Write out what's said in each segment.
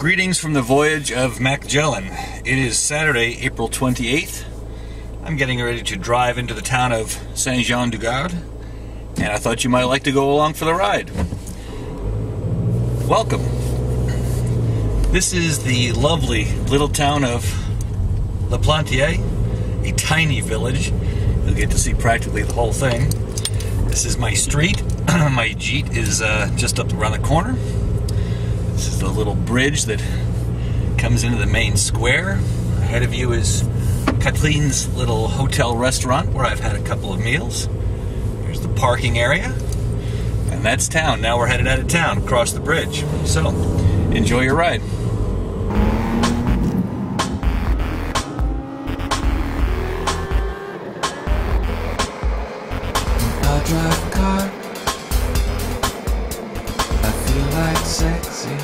Greetings from the voyage of Macgellan. It is Saturday, April 28th. I'm getting ready to drive into the town of Saint-Jean-du-Gard, and I thought you might like to go along for the ride. Welcome. This is the lovely little town of La Plantier, a tiny village. You'll get to see practically the whole thing. This is my street. My jeet is just up around the corner. This is the little bridge that comes into the main square. Ahead of you is Kathleen's little hotel restaurant where I've had a couple of meals. Here's the parking area. And that's town. Now we're headed out of town across the bridge. So, enjoy your ride. I drive a car, I feel like sexy.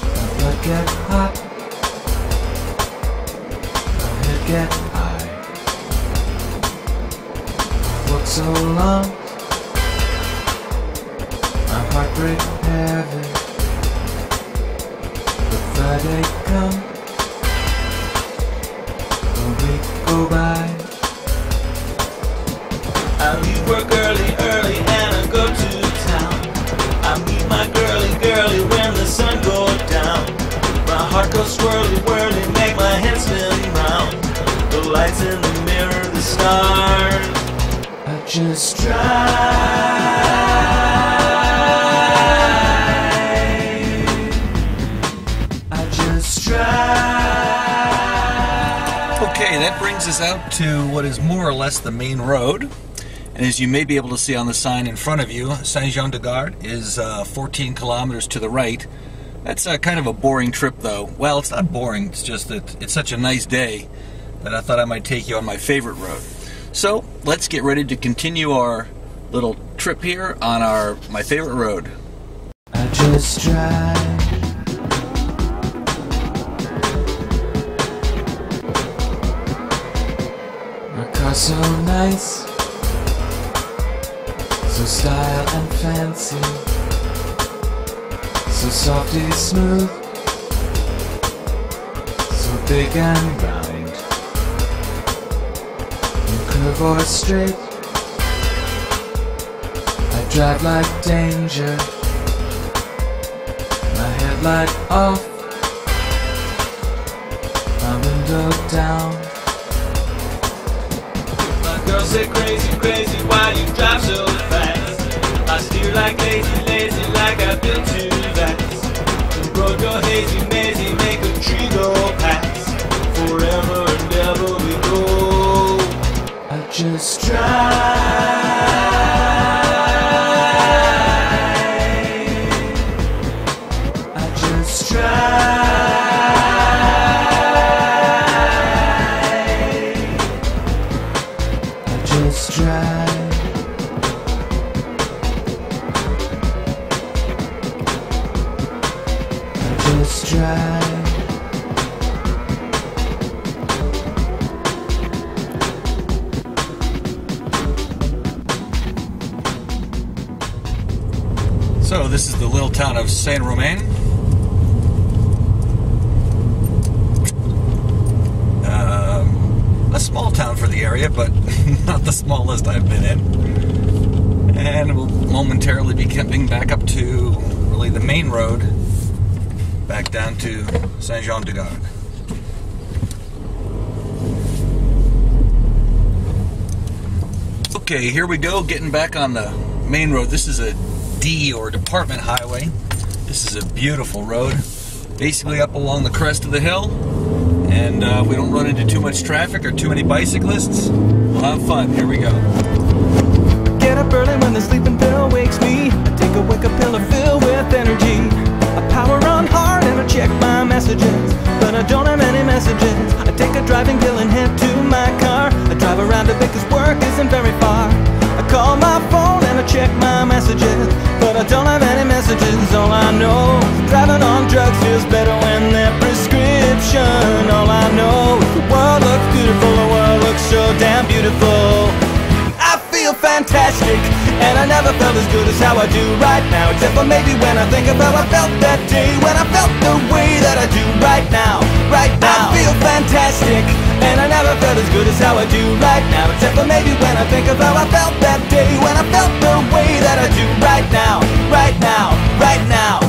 My blood get hot, my head get high. I work so long, my heart break heavy. But Friday come, a week go by. I leave work early, and I go to town. I meet my girly when the sun goes down. My heart goes swirly, make my head spin round. The lights in the mirror, the stars. I just drive. I just drive. Okay, that brings us out to what is more or less the main road. And as you may be able to see on the sign in front of you, Saint-Jean-du-Gard is 14 kilometers to the right. That's kind of a boring trip, though. Well, it's not boring, it's just that it's such a nice day that I thought I might take you on my favorite road. So, let's get ready to continue our little trip here on my favorite road. I just drive. My car's so nice, so style and fancy, so softly smooth, so big and round. In curve or straight, I drive like danger. My headlight off, my window down. My girl said crazy, why you drive so fast? I steer like lazy, like I built too fast. The road go hazy, mazy, make a tree go past. Forever and ever we go. I just drive. I just drive. I just drive. I just drive. So, this is the little town of Saint-Romain. A small town for the area, but not the smallest I've been in. And we'll momentarily be coming back up to really the main road, back down to Saint-Jean-du-Gard. Okay, here we go, getting back on the main road. This is a D, or department highway. This is a beautiful road, basically up along the crest of the hill, and we don't run into too much traffic or too many bicyclists. We'll have fun. Here we go. Get up early when the sleeping pill wakes me. I take a wake up pill to fill with energy. I power on hard and I check my messages, but I don't have any messages. I take a driving pill and head to my car. I drive around a bit cause work isn't very far. I call my phone and I check my messages, but I don't have any messages. All I know, driving on drugs feels better when they're prescription. All I know is the world looks beautiful, the world looks so damn beautiful. I feel fantastic. and I never felt as good as how I do right now. Except for maybe when I think of how I felt that day, when I felt the way that I do right now. Right now, I feel fantastic, and I never felt as good as how I do right now. Except for maybe when I think of how I felt that day, when I felt the way that I do right now. Right now, right now.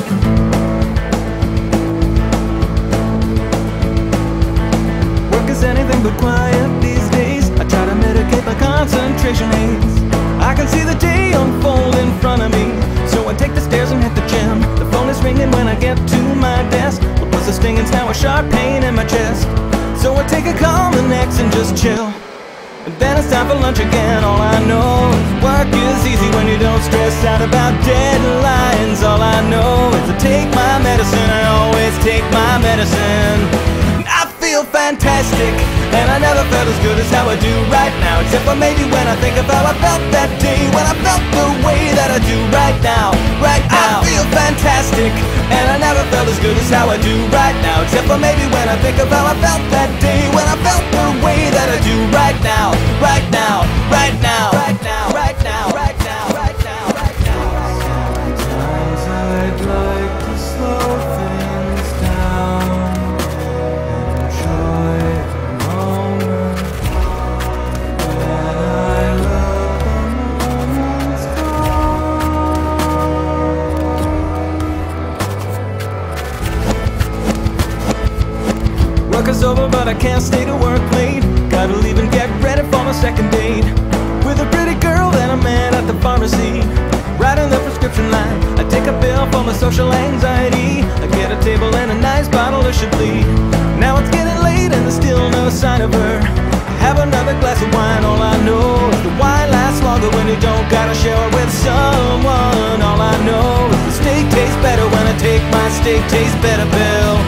Work is anything but quiet these days. I try to mitigate my concentration haze. I can see the day unfold in front of me, so I take the stairs and hit the gym. The phone is ringing when I get to my desk. What was the stinging's now a sharp pain in my chest. So I take a Common-X and just chill. And then it's time for lunch again. All I know is work is easy when you don't stress out about deadlines. All I know is to take my medicine. I always take my medicine. I feel fantastic, and I never felt as good as how I do right now. Except for maybe when I think of how I felt that day, when I felt the way that I do right now. Right now, I feel fantastic, and I never felt as good as how I do right now. Except for maybe when I think of how I felt that day, when I felt the way that I do right now. Right now, right now, right now, right now, right now, right now, right now. Sometimes I'd like to slow things down, enjoy the moment. When I look, the moment's gone. Work is over, but I can't stay to work late. Gotta leave and get ready for my second date with a pretty girl that I met at the pharmacy. Writing the prescription line, I take a pill for my social anxiety. I get a table and a nice bottle of Chablis. Now it's getting late and there's still no sign of her. I have another glass of wine. All I know is the wine lasts longer when you don't gotta share it with someone. All I know is the steak tastes better when I take my steak tastes better pill.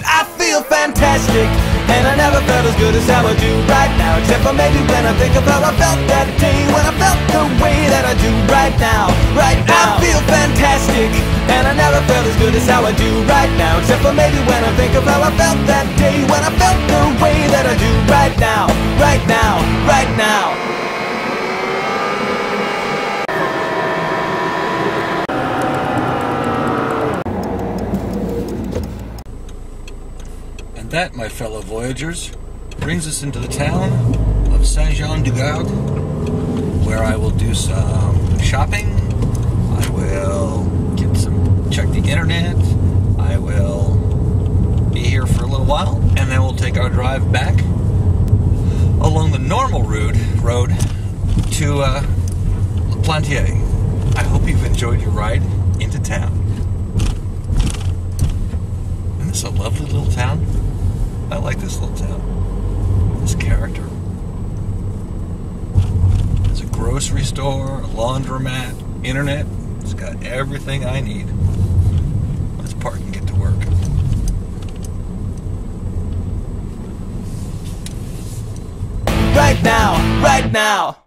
I feel fantastic, and I never felt as good as how I do right now. Except for maybe when I think of how I felt that day, when I felt the way that I do right now. Right now, I feel fantastic, and I never felt as good as how I do right now. Except for maybe when I think of how I felt that day, when I felt the way that I do right now. Right now, right now. And that, my fellow voyagers, brings us into the town of Saint-Jean-du-Gard, where I will do some shopping. I will check the internet. I will be here for a little while, and then we'll take our drive back along the normal road to La Plantier. I hope you've enjoyed your ride into town. Isn't this a lovely little town? I like this little town. This character. There's a grocery store, a laundromat, internet. It's got everything I need. Let's park and get to work. Right now, right now.